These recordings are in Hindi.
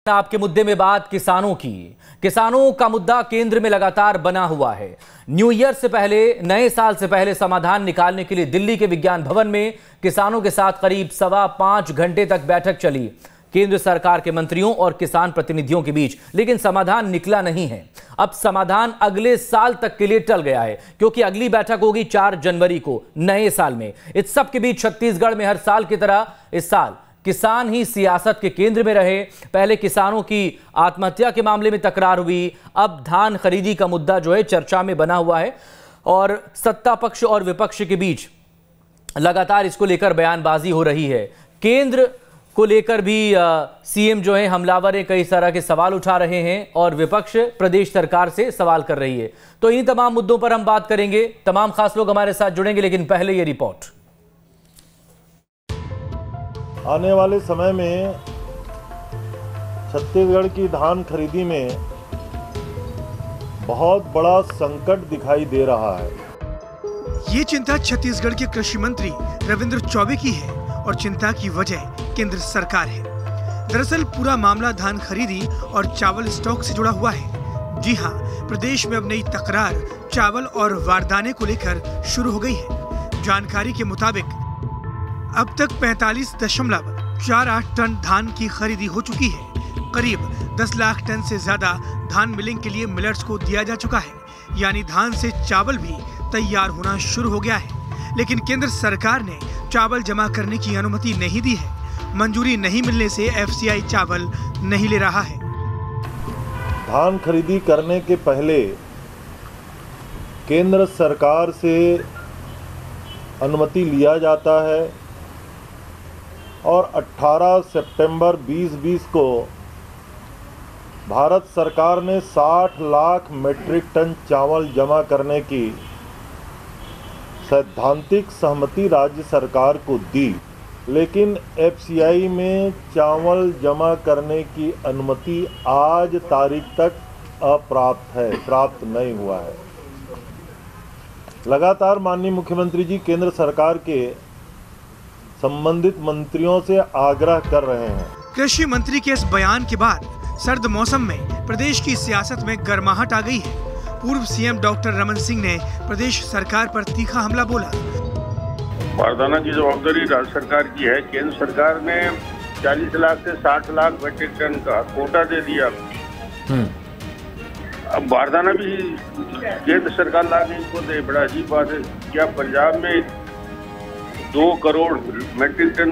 आपके मुद्दे में बात किसानों की। किसानों का मुद्दा केंद्र में लगातार बना हुआ है। न्यू ईयर से पहले, नए साल से पहले समाधान निकालने के लिए दिल्ली के विज्ञान भवन में किसानों के साथ करीब 5.25 घंटे तक बैठक चली केंद्र सरकार के मंत्रियों और किसान प्रतिनिधियों के बीच, लेकिन समाधान निकला नहीं है। अब समाधान अगले साल तक के लिए टल गया है, क्योंकि अगली बैठक होगी 4 जनवरी को, नए साल में। इस सब के बीच छत्तीसगढ़ में हर साल की तरह इस साल किसान ही सियासत के केंद्र में रहे। पहले किसानों की आत्महत्या के मामले में तकरार हुई, अब धान खरीदी का मुद्दा जो है चर्चा में बना हुआ है और सत्ता पक्ष और विपक्ष के बीच लगातार इसको लेकर बयानबाजी हो रही है। केंद्र को लेकर भी सीएम जो है हमलावर है, कई तरह के सवाल उठा रहे हैं और विपक्ष प्रदेश सरकार से सवाल कर रही है। तो इन तमाम मुद्दों पर हम बात करेंगे। तमाम खास लोग हमारे साथ जुड़ेंगे, लेकिन पहले ये रिपोर्ट। आने वाले समय में छत्तीसगढ़ की धान खरीदी में बहुत बड़ा संकट दिखाई दे रहा है। ये चिंता छत्तीसगढ़ के कृषि मंत्री रविंद्र चौबे की है और चिंता की वजह केंद्र सरकार है। दरअसल पूरा मामला धान खरीदी और चावल स्टॉक से जुड़ा हुआ है। जी हां, प्रदेश में अब नई तकरार चावल और वारदाने को लेकर शुरू हो गई है। जानकारी के मुताबिक अब तक 45.48 टन धान की खरीदी हो चुकी है। करीब 10 लाख टन से ज्यादा धान मिलिंग के लिए मिलर्स को दिया जा चुका है, यानी धान से चावल भी तैयार होना शुरू हो गया है। लेकिन केंद्र सरकार ने चावल जमा करने की अनुमति नहीं दी है। मंजूरी नहीं मिलने से एफसीआई चावल नहीं ले रहा है। धान खरीदी करने के पहले केंद्र सरकार से अनुमति लिया जाता है और 18 सितंबर 2020 को भारत सरकार ने 60 लाख मीट्रिक टन चावल जमा करने की सैद्धांतिक सहमति राज्य सरकार को दी, लेकिन एफसीआई में चावल जमा करने की अनुमति आज तारीख तक अप्राप्त है, प्राप्त नहीं हुआ है। लगातार माननीय मुख्यमंत्री जी केंद्र सरकार के संबंधित मंत्रियों से आग्रह कर रहे हैं। कृषि मंत्री के इस बयान के बाद सर्द मौसम में प्रदेश की सियासत में गर्माहट आ गई है। पूर्व सीएम डॉक्टर रमन सिंह ने प्रदेश सरकार पर तीखा हमला बोला। बारदाना की जवाबदारी राज्य सरकार की है। केंद्र सरकार ने 40 लाख से 60 लाख मीट्रिक टन का कोटा दे दिया। अब बारदाना भी केंद्र सरकार ला के इनको दे, बड़ा अजीब बात है। क्या पंजाब में 2 करोड़ मीट्रिक टन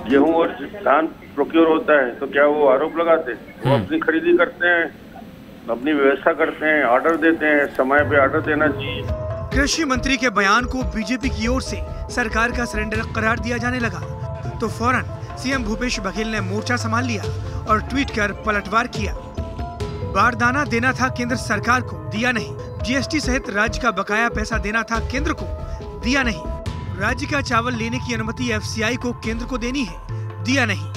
गेहूं और धान प्रोक्योर होता है, तो क्या वो आरोप लगाते? वो अपनी खरीदी करते हैं, अपनी व्यवस्था करते हैं, ऑर्डर देते हैं। समय पे ऑर्डर देना चाहिए। कृषि मंत्री के बयान को बीजेपी की ओर से सरकार का सरेंडर करार दिया जाने लगा, तो फौरन सीएम भूपेश बघेल ने मोर्चा संभाल लिया और ट्वीट कर पलटवार किया। बारदाना देना था केंद्र सरकार को, दिया नहीं। जीएसटी सहित राज्य का बकाया पैसा देना था केंद्र को, दिया नहीं। राज्य का चावल लेने की अनुमति एफसीआई को केंद्र को देनी है, दिया नहीं।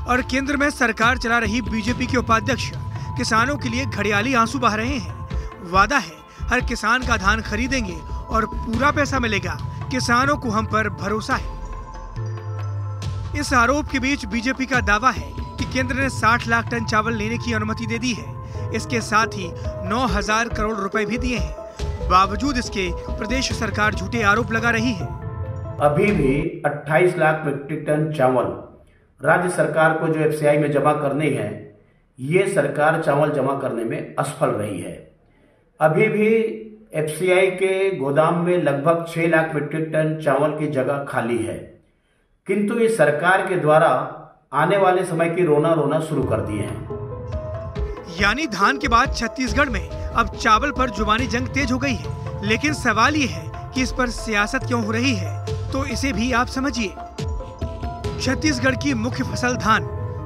और केंद्र में सरकार चला रही बीजेपी के उपाध्यक्ष किसानों के लिए घड़ियाली आंसू बहा रहे हैं। वादा है हर किसान का धान खरीदेंगे और पूरा पैसा मिलेगा, किसानों को हम पर भरोसा है। इस आरोप के बीच बीजेपी का दावा है कि केंद्र ने 60 लाख टन चावल लेने की अनुमति दे दी है। इसके साथ ही 9,000 करोड़ रुपए भी दिए हैं। बावजूद इसके प्रदेश सरकार झूठे आरोप लगा रही है। अभी भी 28 लाख मीट्रिक टन चावल राज्य सरकार को जो एफसीआई में जमा करने हैं, ये सरकार चावल जमा करने में असफल रही है। अभी भी एफसीआई के गोदाम में लगभग 6 लाख मीट्रिक टन चावल की जगह खाली है, किंतु ये सरकार के द्वारा आने वाले समय की रोना शुरू कर दिए हैं। यानी धान के बाद छत्तीसगढ़ में अब चावल पर जुबानी जंग तेज हो गई है। लेकिन सवाल ये है कि इस पर सियासत क्यों हो रही है, तो इसे भी आप समझिए। छत्तीसगढ़ की मुख्य फसल धान,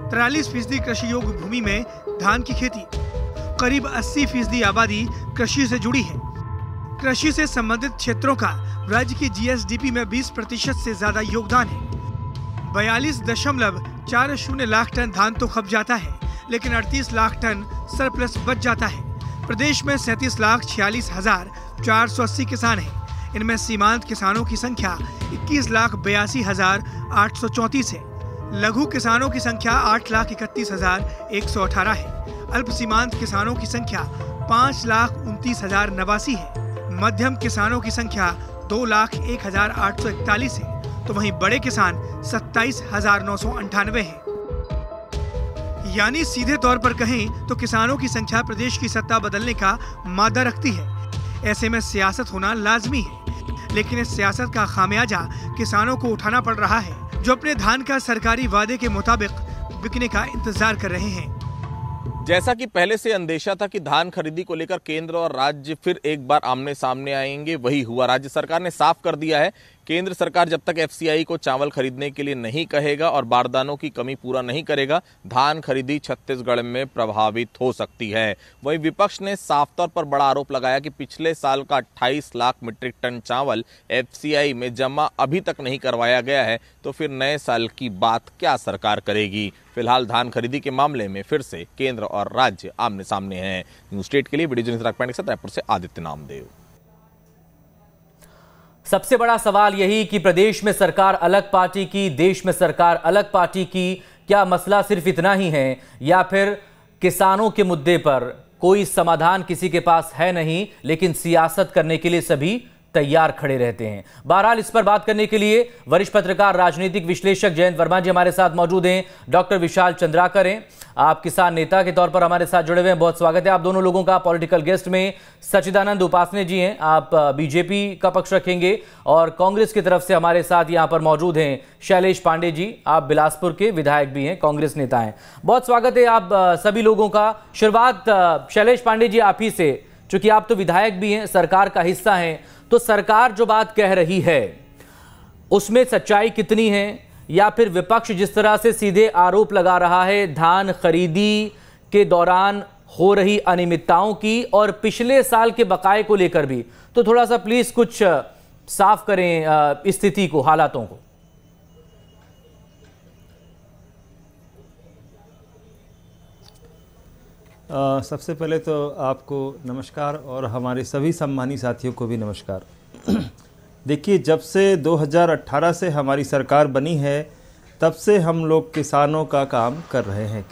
43% कृषि योग्य भूमि में धान की खेती, करीब 80% आबादी कृषि से जुड़ी है। कृषि से संबंधित क्षेत्रों का राज्य की जीएसडीपी में 20% से ज्यादा योगदान है। 42.40 लाख टन धान तो खप जाता है, लेकिन 38 लाख टन सरप्लस बच जाता है। प्रदेश में 37,46,480 किसान हैं। इनमें सीमांत किसानों की संख्या 21,82,834 है। लघु किसानों की संख्या 8,31,118 है। अल्प सीमांत किसानों की संख्या 5,29,089 है। मध्यम किसानों की संख्या 2,01,841 है, तो वहीं बड़े किसान 27,998 हैं। यानी सीधे तौर पर कहें तो किसानों की संख्या प्रदेश की सत्ता बदलने का मादा रखती है। ऐसे में सियासत होना लाजमी है, लेकिन इस सियासत का खामियाजा किसानों को उठाना पड़ रहा है, जो अपने धान का सरकारी वादे के मुताबिक बिकने का इंतजार कर रहे हैं। जैसा कि पहले से अंदेशा था कि धान खरीदी को लेकर केंद्र और राज्य फिर एक बार आमने सामने आएंगे, वही हुआ। राज्य सरकार ने साफ कर दिया है, केंद्र सरकार जब तक एफसीआई को चावल खरीदने के लिए नहीं कहेगा और बारदानों की कमी पूरा नहीं करेगा, धान खरीदी छत्तीसगढ़ में प्रभावित हो सकती है। वहीं विपक्ष ने साफ तौर पर बड़ा आरोप लगाया कि पिछले साल का 28 लाख मीट्रिक टन चावल एफसीआई में जमा अभी तक नहीं करवाया गया है, तो फिर नए साल की बात क्या सरकार करेगी। फिलहाल धान खरीदी के मामले में फिर से केंद्र और राज्य आमने सामने हैं। न्यूज स्टेट के लिए वीडियो जर्नलिस्ट के साथ रायपुर से आदित्य नामदेव। सबसे बड़ा सवाल यही कि प्रदेश में सरकार अलग पार्टी की, देश में सरकार अलग पार्टी की, क्या मसला सिर्फ इतना ही है या फिर किसानों के मुद्दे पर कोई समाधान किसी के पास है नहीं, लेकिन सियासत करने के लिए सभी तैयार खड़े रहते हैं। बहरहाल इस पर बात करने के लिए वरिष्ठ पत्रकार राजनीतिक विश्लेषक जयंत वर्मा जी हमारे साथ मौजूद हैं। डॉक्टर विशाल चंद्राकर हैं, आप किसान नेता के तौर पर हमारे साथ जुड़े हुए हैं, बहुत स्वागत है आप दोनों लोगों का। पॉलिटिकल गेस्ट में सच्चिदानंद उपासने जी हैं, आप बीजेपी का पक्ष रखेंगे, और कांग्रेस की तरफ से हमारे साथ यहां पर मौजूद हैं शैलेश पांडे जी, आप बिलासपुर के विधायक भी हैं, कांग्रेस नेता हैं। बहुत स्वागत है आप सभी लोगों का। शुरुआत शैलेश पांडे जी आप ही से, चूंकि आप तो विधायक भी हैं, सरकार का हिस्सा हैं, तो सरकार जो बात कह रही है उसमें सच्चाई कितनी है, या फिर विपक्ष जिस तरह से सीधे आरोप लगा रहा है धान खरीदी के दौरान हो रही अनियमितताओं की और पिछले साल के बकाये को लेकर भी, तो थोड़ा सा प्लीज कुछ साफ करें स्थिति को, हालातों को। सबसे पहले तो आपको नमस्कार और हमारे सभी सम्मानी साथियों को भी नमस्कार। देखिए, जब से 2018 से हमारी सरकार बनी है तब से हम लोग किसानों का काम कर रहे हैं।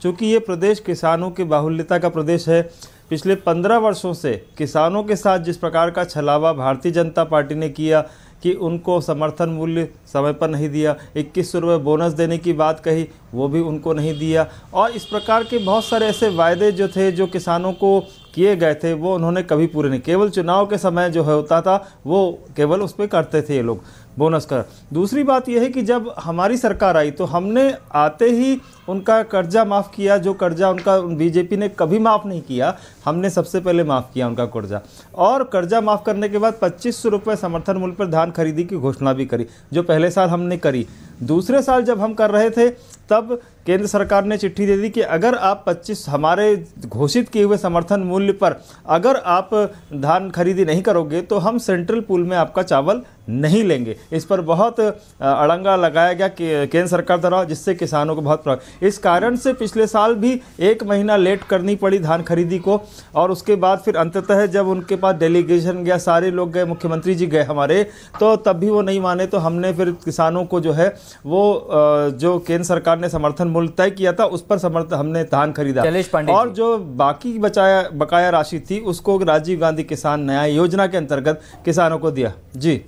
चूँकि ये प्रदेश किसानों की बाहुल्यता का प्रदेश है, पिछले 15 वर्षों से किसानों के साथ जिस प्रकार का छलावा भारतीय जनता पार्टी ने किया कि उनको समर्थन मूल्य समय पर नहीं दिया, 2100 रुपये बोनस देने की बात कही, वो भी उनको नहीं दिया, और इस प्रकार के बहुत सारे ऐसे वायदे जो थे जो किसानों को किए गए थे वो उन्होंने कभी पूरे नहीं। केवल चुनाव के समय जो होता था वो केवल उस पर करते थे ये लोग बोनस का। दूसरी बात यह है कि जब हमारी सरकार आई तो हमने आते ही उनका कर्जा माफ़ किया, जो कर्जा उनका बीजेपी ने कभी माफ़ नहीं किया, हमने सबसे पहले माफ़ किया उनका कर्जा। और कर्जा माफ़ करने के बाद 2500 रुपये समर्थन मूल्य पर धान खरीदी की घोषणा भी करी, जो पहले साल हमने करी। दूसरे साल जब हम कर रहे थे तब केंद्र सरकार ने चिट्ठी दे दी कि अगर आप 25 हमारे घोषित किए हुए समर्थन मूल्य पर अगर आप धान खरीदी नहीं करोगे तो हम सेंट्रल पूल में आपका चावल नहीं लेंगे। इस पर बहुत अड़ंगा लगाया गया कि केंद्र सरकार द्वारा, जिससे किसानों को बहुत प्रभाव। इस कारण से पिछले साल भी 1 महीना लेट करनी पड़ी धान खरीदी को, और उसके बाद फिर अंततः जब उनके पास डेलीगेशन गया, सारे लोग गए, मुख्यमंत्री जी गए हमारे, तो तब भी वो नहीं माने। तो हमने फिर किसानों को जो है वो जो केंद्र सरकार ने समर्थन मूल्य तय किया था उस पर हमने धान खरीदा, और जो बाकी बकाया राशि थी उसको राजीव गांधी किसान न्याय योजना के अंतर्गत किसानों को दिया। जी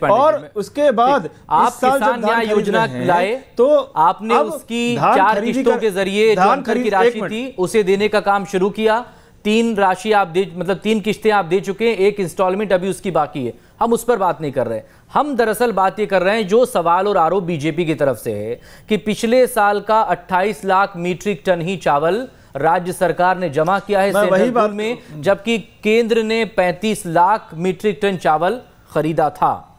और उसके बाद आप किसान न्याय योजना लाए तो आपने उसकी 4 किस्तों के जरिए जो अंतर की राशि थी उसे देने का काम शुरू किया। 3 राशि आप दे, मतलब 3 किस्तें आप दे चुके हैं, 1 इंस्टॉलमेंट अभी उसकी बाकी है। हम उस पर बात नहीं कर रहे, हम दरअसल बात ये कर रहे हैं जो सवाल और आरोप बीजेपी की तरफ से है कि पिछले साल का 28 लाख मीट्रिक टन ही चावल राज्य सरकार ने जमा किया है सेंट्रल पूल में, जबकि केंद्र ने 35 लाख मीट्रिक टन चावल खरीदा था।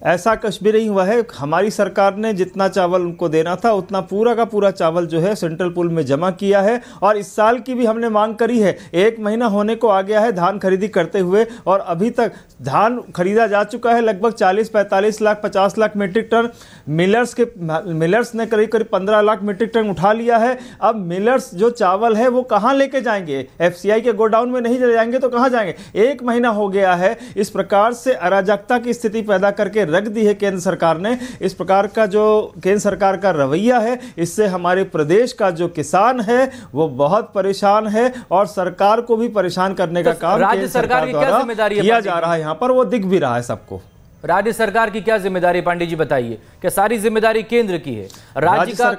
ऐसा कुछ भी नहीं हुआ है। हमारी सरकार ने जितना चावल उनको देना था उतना पूरा का पूरा चावल जो है सेंट्रल पूल में जमा किया है। और इस साल की भी हमने मांग करी है, 1 महीना होने को आ गया है धान खरीदी करते हुए, और अभी तक धान खरीदा जा चुका है लगभग 40-45 lakh 50 lakh metric ton. Millers ने करीब करीब 15 लाख मीट्रिक टन उठा लिया है। अब मिलर्स जो चावल है वो कहाँ लेके जाएंगे? FCI के गोडाउन में नहीं ले जाएंगे तो कहाँ जाएंगे? 1 महीना हो गया है। इस प्रकार से अराजकता की स्थिति पैदा करके रख दी है केंद्र सरकार ने। इस प्रकार का जो केंद्र सरकार का रवैया है, इससे हमारे प्रदेश का जो किसान है वो बहुत परेशान है, और सरकार को भी परेशान करने का काम राज्य सरकार की क्या जिम्मेदारी किया जा रहा है यहाँ पर, वो दिख भी रहा है सबको। राज्य सरकार की क्या जिम्मेदारी? पांडे जी बताइए, क्या सारी जिम्मेदारी केंद्र की है? राज्य का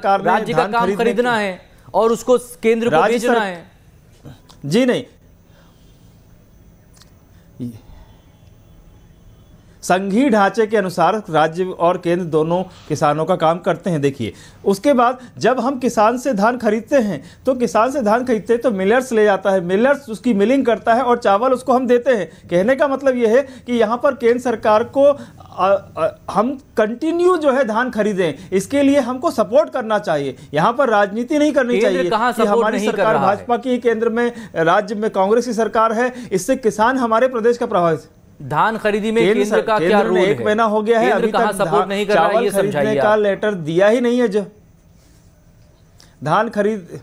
काम खरीदना है और उसको केंद्र को भेजना है? जी नहीं, संघीय ढांचे के अनुसार राज्य और केंद्र दोनों किसानों का काम करते हैं। देखिए, उसके बाद जब हम किसान से धान खरीदते हैं तो तो मिलर्स ले जाता है, मिलर्स उसकी मिलिंग करता है और चावल उसको हम देते हैं। कहने का मतलब यह है कि यहाँ पर केंद्र सरकार को हम कंटिन्यू जो है धान खरीदें, इसके लिए हमको सपोर्ट करना चाहिए। यहाँ पर राजनीति नहीं करनी चाहिए कि हमारी सरकार भाजपा की केंद्र में, राज्य में कांग्रेस की सरकार है, इससे किसान हमारे प्रदेश का प्रभावित। धान खरीदी में केंद्र का क्या रोल है? 1 महीना हो गया है, अभी तक सपोर्ट नहीं कर रहा है, ये खरीदने का लेटर दिया ही नहीं है। जो धान खरीद,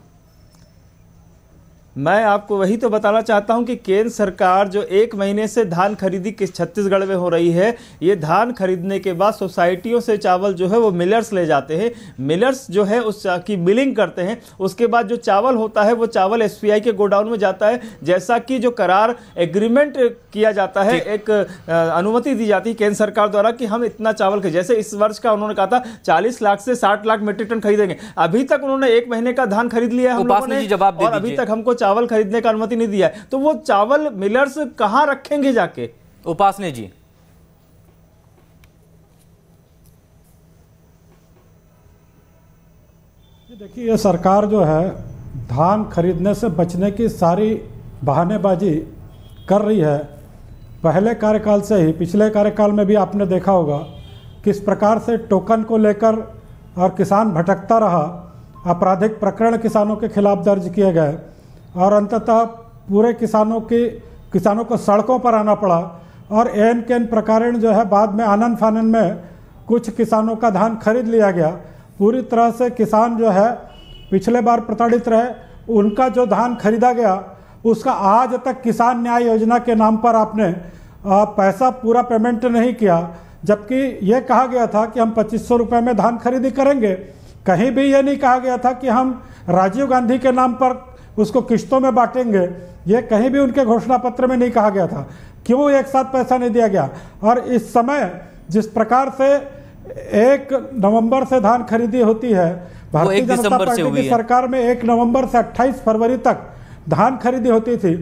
मैं आपको वही तो बताना चाहता हूं कि केंद्र सरकार जो 1 महीने से धान खरीदी किस छत्तीसगढ़ में हो रही है, ये धान खरीदने के बाद सोसाइटियों से चावल जो है वो मिलर्स ले जाते हैं। मिलर्स जो है उसकी मिलिंग करते हैं। उसके बाद जो चावल होता है वो चावल SBI के गोडाउन में जाता है। जैसा कि जो करार एग्रीमेंट किया जाता है, एक अनुमति दी जाती है केंद्र सरकार द्वारा कि हम इतना चावल के, जैसे इस वर्ष का उन्होंने कहा था 40 लाख से 60 लाख मीट्रिक टन खरीदेंगे। अभी तक उन्होंने 1 महीने का धान खरीद लिया है हम लोगों ने, और अभी तक हमको चावल खरीदने का अनुमति नहीं दिया है। तो वो चावल मिलर्स कहां रखेंगे जाके? उपासने जी, देखिए, ये सरकार जो है धान खरीदने से बचने की सारी बहानेबाजी कर रही है। पहले कार्यकाल से ही, पिछले कार्यकाल में भी आपने देखा होगा किस प्रकार से टोकन को लेकर और किसान भटकता रहा। आपराधिक प्रकरण किसानों के खिलाफ दर्ज किए गए और अंततः पूरे किसानों को सड़कों पर आना पड़ा। और एन के एन प्रकारण जो है बाद में आनन फानन में कुछ किसानों का धान खरीद लिया गया। पूरी तरह से किसान जो है पिछले बार प्रताड़ित रहे। उनका जो धान खरीदा गया उसका आज तक किसान न्याय योजना के नाम पर आपने पैसा पूरा पेमेंट नहीं किया, जबकि ये कहा गया था कि हम 2500 रुपये में धान खरीदी करेंगे। कहीं भी ये नहीं कहा गया था कि हम राजीव गांधी के नाम पर उसको किश्तों में बांटेंगे। ये कहीं भी उनके घोषणा पत्र में नहीं कहा गया था। क्यों एक साथ पैसा नहीं दिया गया? और इस समय जिस प्रकार से 1 नवंबर से धान खरीदी होती है, भारतीय जनता पार्टी की सरकार में 1 नवंबर से 28 फरवरी तक धान खरीदी होती थी।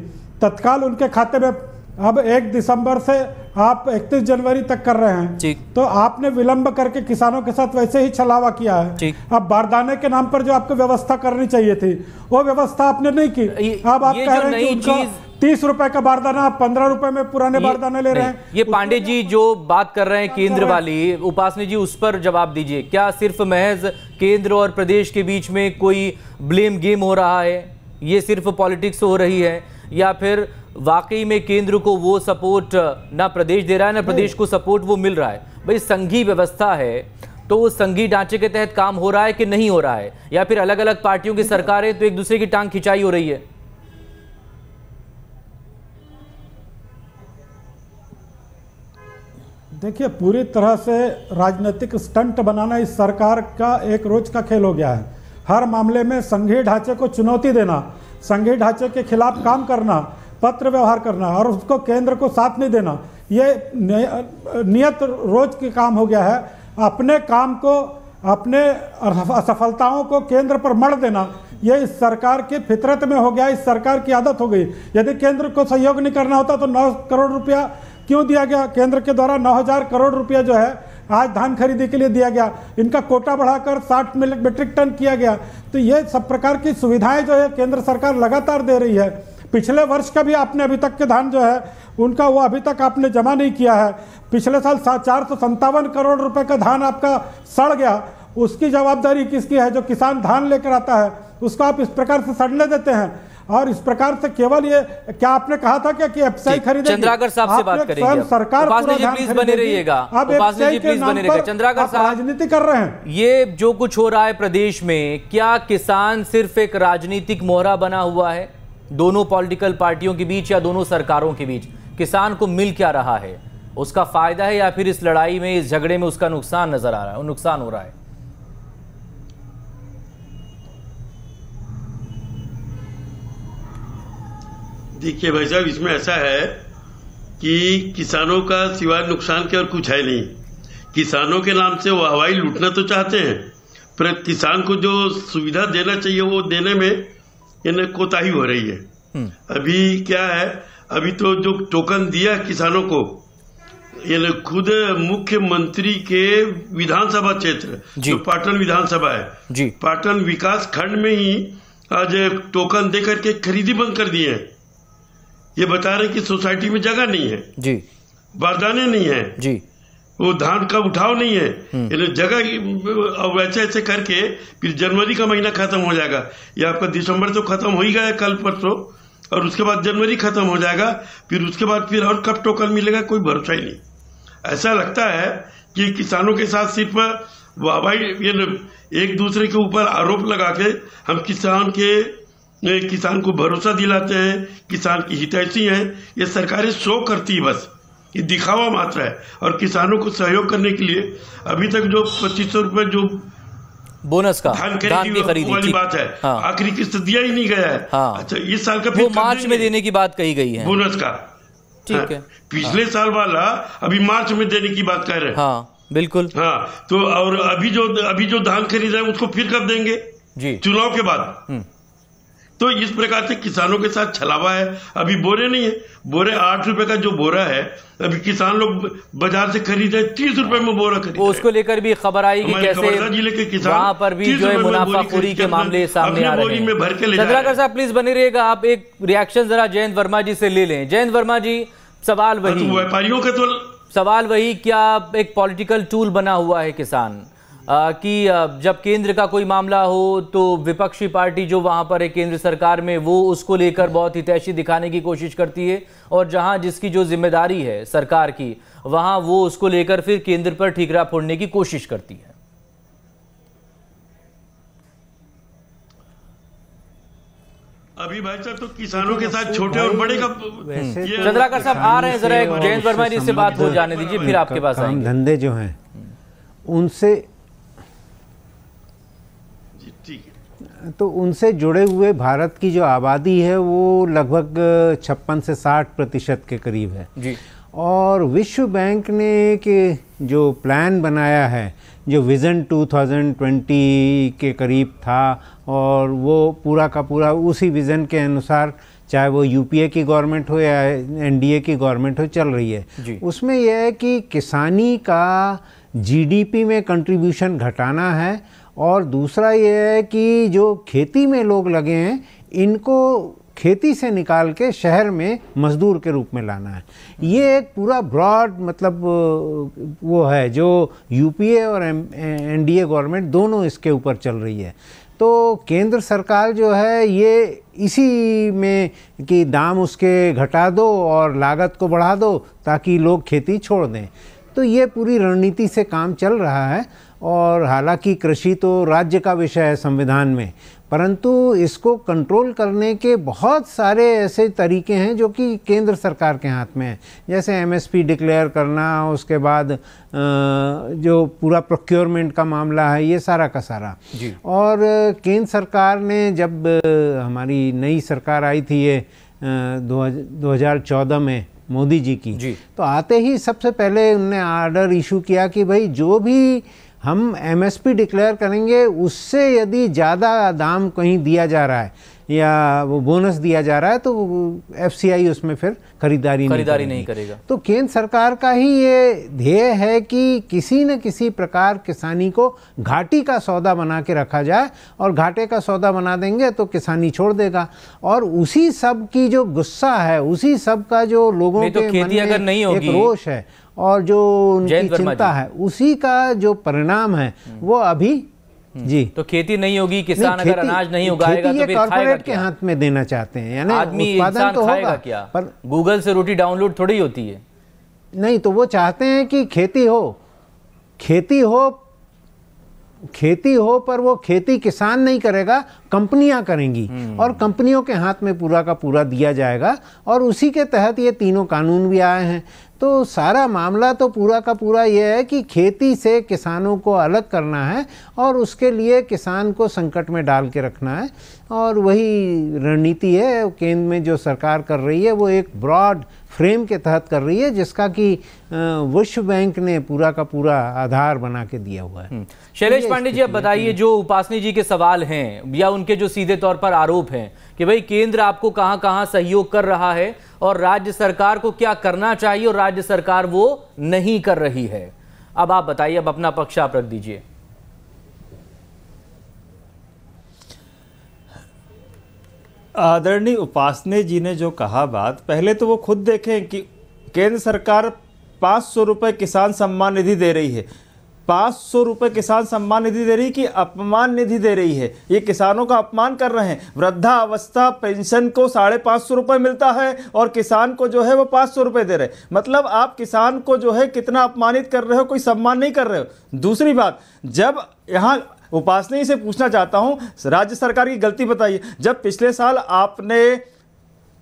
तत्काल उनके खाते में अब 1 दिसंबर से आप 31 जनवरी तक कर रहे हैं। तो आपने विलंब करके किसानों के साथ वैसे ही छलावा किया है। अब बारदाने के नाम पर जो आपको व्यवस्था करनी चाहिए थी वो व्यवस्था आपने नहीं की। अब आप कह रहे हैं कि उनका 30 रुपए का बारदाना आप 15 रुपए में पुराने बारदाने ले रहे हैं। ये पांडे जी जो बात कर रहे हैं केंद्र वाली, उपासने जी उस पर जवाब दीजिए। क्या सिर्फ महज केंद्र और प्रदेश के बीच में कोई ब्लेम गेम हो रहा है? ये सिर्फ पॉलिटिक्स हो रही है, या फिर वाकई में केंद्र को वो सपोर्ट ना प्रदेश दे रहा है ना प्रदेश को सपोर्ट वो मिल रहा है? भाई संघीय व्यवस्था है तो वो संघीय ढांचे के तहत काम हो रहा है कि नहीं हो रहा है, या फिर अलग अलग पार्टियों की सरकारें तो एक दूसरे की टांग खिंचाई हो रही है? देखिए, पूरी तरह से राजनीतिक स्टंट बनाना इस सरकार का एक रोज का खेल हो गया है। हर मामले में संघीय ढांचे को चुनौती देना, संघीय ढांचे के खिलाफ काम करना, पत्र व्यवहार करना और उसको केंद्र को साथ नहीं देना, ये नियत रोज के काम हो गया है। अपने काम को, अपने असफलताओं को केंद्र पर मढ़ देना, ये इस सरकार की फितरत में हो गया, इस सरकार की आदत हो गई। यदि केंद्र को सहयोग नहीं करना होता तो 9 करोड़ रुपया क्यों दिया गया? केंद्र के द्वारा 9000 करोड़ रुपया जो है आज धान खरीदी के लिए दिया गया। इनका कोटा बढ़ाकर 60 मीट्रिक टन किया गया। तो ये सब प्रकार की सुविधाएं जो है केंद्र सरकार लगातार दे रही है। पिछले वर्ष का भी आपने अभी तक के धान जो है उनका वो अभी तक आपने जमा नहीं किया है। पिछले साल 457 करोड़ रुपए का धान आपका सड़ गया, उसकी जवाबदारी किसकी है? जो किसान धान लेकर आता है उसको आप इस प्रकार से सड़ने देते हैं। और इस प्रकार से केवल ये क्या आपने कहा था कि एफसीआई खरीदेगी? चंद्राकर साहब से बात करेंगे। सरकार प्लीज बने रहिएगा। अब एफसीआई के नाम पर चंद्राकर साहब राजनीति कर रहे हैं। ये जो कुछ हो रहा है प्रदेश में, क्या किसान सिर्फ एक राजनीतिक मोहरा बना हुआ है दोनों पॉलिटिकल पार्टियों के बीच या दोनों सरकारों के बीच? किसान को मिल क्या रहा है? उसका फायदा है या फिर इस लड़ाई में, इस झगड़े में उसका नुकसान नजर आ रहा है, नुकसान हो रहा है? देखिए भाई साहब, इसमें ऐसा है कि किसानों का सिवाय नुकसान के और कुछ है नहीं। किसानों के नाम से वो हवाई लूटना तो चाहते हैं, पर किसान को जो सुविधा देना चाहिए वो देने में इन्हें कोताही हो रही है। अभी क्या है, अभी तो जो टोकन दिया किसानों को, ये खुद मुख्यमंत्री के विधानसभा क्षेत्र जो पाटन विधानसभा है, पाटन विकास खंड में ही आज टोकन दे करके खरीदी बंद कर दी है। ये बता रहे कि सोसाइटी में जगह नहीं है जी, बारदाने नहीं है जी, वो धान का उठाव नहीं है, जगह। और वैसे ऐसे करके फिर जनवरी का महीना खत्म हो जाएगा, या आपका दिसंबर तो खत्म हो ही गया कल परसों, और उसके बाद जनवरी खत्म हो जाएगा, फिर उसके बाद फिर और कब टोकन मिलेगा कोई भरोसा ही नहीं। ऐसा लगता है कि किसानों के साथ सिर्फ वाहवाही, एक दूसरे के ऊपर आरोप लगा के हम किसान को भरोसा दिलाते हैं, किसान की हितैषी हैं, ये सरकारें शो करती है, बस ये दिखावा मात्र है। और किसानों को सहयोग करने के लिए अभी तक जो 2500 रुपए जो बोनस का धान खरीदी वाली बात है, आखिरी किस्त दिया ही नहीं गया है। अच्छा, इस साल का फिर मार्च में देने की बात कही गई है बोनस का, ठीक है। पिछले साल वाला अभी मार्च में देने की बात कर रहे हैं। हाँ बिल्कुल। हाँ, तो और अभी जो धान खरीद रहे हैं उसको फिर कब देंगे जी? चुनाव के बाद। तो इस प्रकार से किसानों के साथ छलावा है। अभी बोरे नहीं है, बोरे 8 रुपए का जो बोरा है, अभी किसान लोग बाजार से खरीद रहे 30 रुपए में बोरा खरीद रहे। उसको लेकर भी खबर आई कि कैसे जिले के किसान वहां पर भी जो है मुनाफाखोरी के मामले सामने आ रहे हैं। चंद्राकर साहब प्लीज बने रहिएगा, आप एक रिएक्शन जरा जयंत वर्मा जी से ले लें। जयंत वर्मा जी, सवाल वही, व्यापारियों का तो सवाल वही, क्या एक पॉलिटिकल टूल बना हुआ है किसान कि जब केंद्र का कोई मामला हो तो विपक्षी पार्टी जो वहां पर है केंद्र सरकार में, वो उसको लेकर बहुत हितैषी दिखाने की कोशिश करती है, और जहां जिसकी जो जिम्मेदारी है सरकार की, वहां वो उसको लेकर फिर केंद्र पर ठीकरा फोड़ने की कोशिश करती है। अभी भाई साहब तो किसानों के साथ छोटे और बड़े का चंद्राकर साहब आ रहे हैं, जरा जयंत वर्मा जी से बात हो जाने दीजिए, फिर आपके पास आएंगे। धंधे जो हैं उनसे जुड़े हुए भारत की जो आबादी है वो लगभग 56 से 60% के करीब है जी। और विश्व बैंक ने एक जो प्लान बनाया है, जो विज़न 2020 के करीब था, और वो पूरा का पूरा उसी विज़न के अनुसार, चाहे वो यूपीए की गवर्नमेंट हो या एनडीए की गवर्नमेंट हो, चल रही है। उसमें यह है कि किसानी का जीडीपी में कंट्रीब्यूशन घटाना है, और दूसरा ये है कि जो खेती में लोग लगे हैं इनको खेती से निकाल के शहर में मजदूर के रूप में लाना है। ये एक पूरा ब्रॉड मतलब वो है जो यूपीए और एनडीए गवर्नमेंट दोनों इसके ऊपर चल रही है। तो केंद्र सरकार जो है ये इसी में कि दाम उसके घटा दो और लागत को बढ़ा दो ताकि लोग खेती छोड़ दें। तो ये पूरी रणनीति से काम चल रहा है। और हालांकि कृषि तो राज्य का विषय है संविधान में, परंतु इसको कंट्रोल करने के बहुत सारे ऐसे तरीके हैं जो कि केंद्र सरकार के हाथ में है, जैसे एमएसपी डिक्लेयर करना, उसके बाद जो पूरा प्रोक्योरमेंट का मामला है, ये सारा का सारा। और केंद्र सरकार ने, जब हमारी नई सरकार आई थी ये 2014 में मोदी जी की, तो आते ही सबसे पहले उन्होंने आर्डर इशू किया कि भाई जो भी हम एमएसपी डिक्लेयर करेंगे उससे यदि ज़्यादा दाम कहीं दिया जा रहा है, या वो बोनस दिया जा रहा है तो FCI उसमें फिर खरीदारी नहीं करेगा। तो केंद्र सरकार का ही ये ध्येय है कि किसी न किसी प्रकार किसानी को घाटी का सौदा बना के रखा जाए, और घाटे का सौदा बना देंगे तो किसानी छोड़ देगा। और उसी सब की जो गुस्सा है, उसी सब का जो लोगों के मन में एक रोष है और जो उनकी चिंता है, उसी का जो परिणाम है वो अभी जी। तो खेती नहीं होगी, किसान अगर अनाज नहीं उगाएगा तो फिर कॉर्पोरेट के हाथ में देना चाहते हैं, यानी आदमी इंसान तो खाएगा क्या? पर गूगल से रोटी डाउनलोड थोड़ी होती है। नहीं, तो वो चाहते हैं कि खेती हो पर वो खेती किसान नहीं करेगा, कंपनियां करेंगी और कंपनियों के हाथ में पूरा का पूरा दिया जाएगा। और उसी के तहत ये तीनों कानून भी आए हैं। तो सारा मामला तो पूरा का पूरा ये है कि खेती से किसानों को अलग करना है और उसके लिए किसान को संकट में डाल के रखना है। और वही रणनीति है केंद्र में जो सरकार कर रही है, वो एक ब्रॉड फ्रेम के तहत कर रही है जिसका कि विश्व बैंक ने पूरा का पूरा आधार बना के दिया हुआ है। शैलेश पांडे जी, अब बताइए, जो उपासनी जी के सवाल हैं या उनके जो सीधे तौर पर आरोप हैं कि भाई केंद्र आपको कहां कहां सहयोग कर रहा है और राज्य सरकार को क्या करना चाहिए और राज्य सरकार वो नहीं कर रही है, अब आप बताइए, अब अपना पक्ष आप रख दीजिए। आदरणीय उपासने जी ने जो कहा बात, पहले तो वो खुद देखें कि केंद्र सरकार 500 रुपये किसान सम्मान निधि दे रही है। 500 रुपये किसान सम्मान निधि दे रही कि अपमान निधि दे रही है। ये किसानों का अपमान कर रहे हैं। वृद्धावस्था पेंशन को 550 रुपये मिलता है और किसान को जो है वो 500 रुपये दे रहे हैं। मतलब आप किसान को जो है कितना अपमानित कर रहे हो, कोई सम्मान नहीं कर रहे हो। दूसरी बात, जब यहाँ उपासनी से पूछना चाहता हूँ, राज्य सरकार की गलती बताइए। जब पिछले साल आपने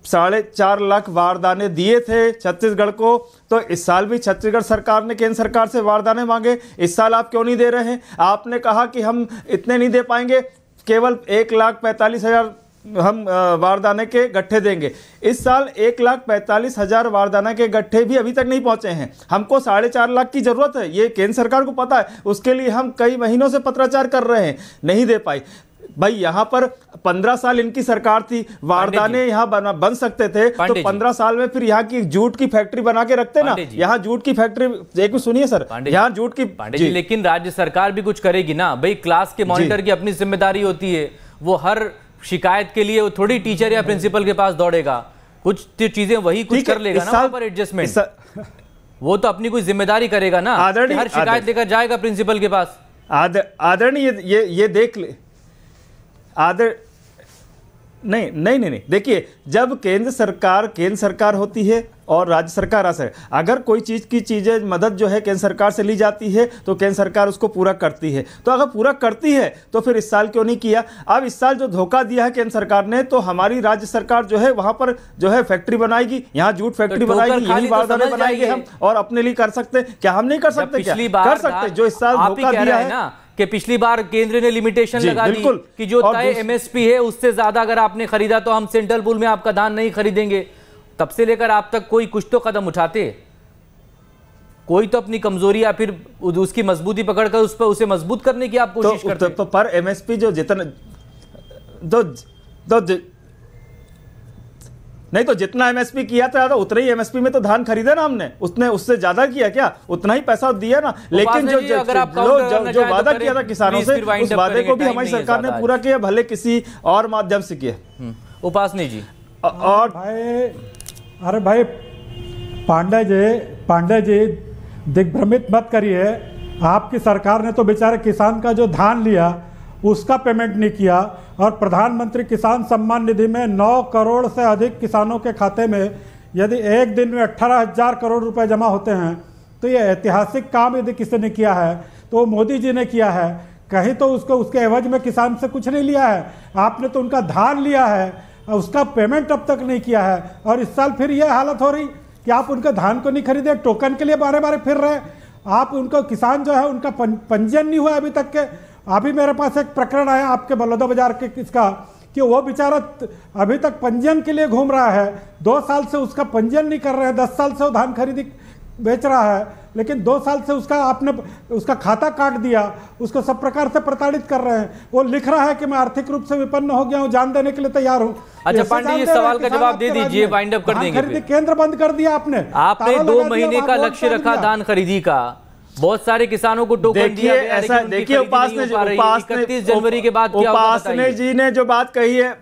4.5 लाख बारदाने दिए थे छत्तीसगढ़ को, तो इस साल भी छत्तीसगढ़ सरकार ने केंद्र सरकार से बारदाने मांगे। इस साल आप क्यों नहीं दे रहे हैं? आपने कहा कि हम इतने नहीं दे पाएंगे, केवल 1,45,000 हम बारदाने के गट्ठे देंगे। इस साल 1,45,000 बारदाने के गट्ठे भी अभी तक नहीं पहुंचे हैं। हमको 4.5 लाख की जरूरत है, ये केंद्र सरकार को पता है। उसके लिए हम कई महीनों से पत्राचार कर रहे हैं, नहीं दे पाई। भाई यहाँ पर 15 साल इनकी सरकार थी, वारदाने यहाँ बन सकते थे, तो 15 साल में फिर यहाँ की जूट की फैक्ट्री बना के रखते ना। यहाँ जूट की फैक्ट्री, एक मिनट सुनिए सर, यहाँ जूट की जी, लेकिन राज्य सरकार भी कुछ करेगी ना भाई। क्लास के मॉनिटर की अपनी जिम्मेदारी होती है, वो हर शिकायत के लिए वो थोड़ी टीचर या प्रिंसिपल के पास दौड़ेगा। कुछ चीजें वही कुछ कर लेगा ना पर एडजस्टमेंट, वो तो अपनी कोई जिम्मेदारी करेगा ना। हर शिकायत लेकर जाएगा प्रिंसिपल के पास। आदरणीय ये देख ले नहीं, देखिए, जब केंद्र सरकार होती है और राज्य सरकार अगर कोई चीजें मदद जो है केंद्र सरकार से ली जाती है तो केंद्र सरकार उसको पूरा करती है। तो अगर पूरा करती है तो फिर इस साल क्यों नहीं किया? अब इस साल जो धोखा दिया है केंद्र सरकार ने, तो हमारी राज्य सरकार जो है वहां पर जो है फैक्ट्री बनाएगी, यहाँ जूट फैक्ट्री बनाएगी, यही बारदाने बनाएंगे हम और अपने लिए कर सकते। क्या हम नहीं कर सकते? क्या कर सकते? जो इस साल धोखा दिया है ना कि पिछली बार केंद्र ने लिमिटेशन लगा दी कि जो तय MSP है उससे ज्यादा अगर आपने खरीदा तो हम सेंट्रल पूल में आपका धान नहीं खरीदेंगे। तब से लेकर आप तक कोई कुछ तो कदम उठाते, कोई तो अपनी कमजोरी या फिर उसकी मजबूती पकड़कर उस पर उसे मजबूत करने की आप कोशिश करते। तो पर MSP जो जितना नहीं तो जितना MSP किया था उतना ही MSP में तो धान खरीदा ना हमने, उससे ज्यादा किया क्या? उतना ही पैसा दिया ना। लेकिन जो वादा किया था किसानों से, उस वादे को भी हमारी सरकार ने पूरा किया, भले किसी और माध्यम से किया। उपासनी जी और अरे भाई पांडे जी दिग्भ्रमित मत करिए। आपकी सरकार ने तो बेचारे किसान का जो धान लिया उसका पेमेंट नहीं किया और प्रधानमंत्री किसान सम्मान निधि में 9 करोड़ से अधिक किसानों के खाते में यदि एक दिन में 18,000 करोड़ रुपए जमा होते हैं तो ये ऐतिहासिक काम यदि किसी ने किया है तो वो मोदी जी ने किया है। कहीं तो उसके एवज में किसान से कुछ नहीं लिया है, आपने तो उनका धान लिया है, उसका पेमेंट अब तक नहीं किया है। और इस साल फिर यह हालत हो रही कि आप उनके धान को नहीं खरीदे, टोकन के लिए बारे बारे फिर रहे आप। उनको किसान जो है उनका पंजीयन नहीं हुआ अभी तक के। अभी मेरे पास एक प्रकरण आया आपके बलौदा बाजार के इसका कि वो बेचारा अभी तक पंजीयन के लिए घूम रहा है, 2 साल से उसका पंजीयन नहीं कर रहे हैं, 10 साल से वो धान खरीदी बेच रहा है, लेकिन 2 साल से आपने उसका खाता काट दिया, उसको सब प्रकार से प्रताड़ित कर रहे हैं। वो लिख रहा है कि मैं आर्थिक रूप से विपन्न हो गया हूं, जान देने के लिए तैयार हूं। अच्छा पांडे जी, सवाल का जवाब दे दीजिए, वाइंड अप कर देंगे। केंद्र बंद कर दिया आपने 2 महीने का लक्ष्य रखा धान खरीदी का, बहुत सारे किसानों को टोकन दिया गया, ऐसा देखिए उपासने 31 जनवरी के बाद क्या होगा बताइए। उपासने जी ने जो बात कही है,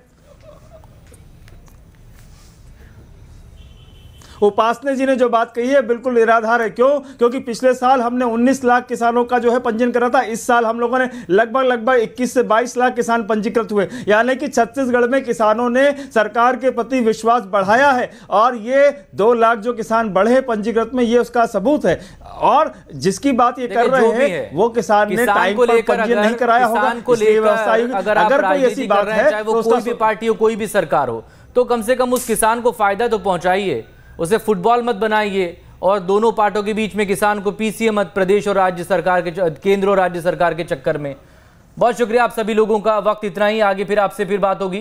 उपासने जी ने जो बात कही है बिल्कुल निराधार है। क्यों? क्योंकि पिछले साल हमने 19 लाख किसानों का जो है पंजीयन करा था। इस साल हम लोगों ने लगभग 21 से 22 लाख किसान पंजीकृत हुए, यानी कि छत्तीसगढ़ में किसानों ने सरकार के प्रति विश्वास बढ़ाया है। और ये 2 लाख जो किसान बढ़े पंजीकृत में, ये उसका सबूत है। और जिसकी बात ये कर रहे हैं वो किसान ने टाइम पर पंजीयन नहीं कराया होगा। अगर कोई ऐसी बात है, चाहे वो कोई भी पार्टी हो, कोई भी सरकार हो, तो कम से कम उस किसान को फायदा तो पहुंचाइए, उसे फुटबॉल मत बनाइए और दोनों पार्टों के बीच में किसान को पीसीए मत, प्रदेश और राज्य सरकार के, केंद्र और राज्य सरकार के चक्कर में। बहुत शुक्रिया आप सभी लोगों का। वक्त इतना ही, आगे फिर आपसे फिर बात होगी।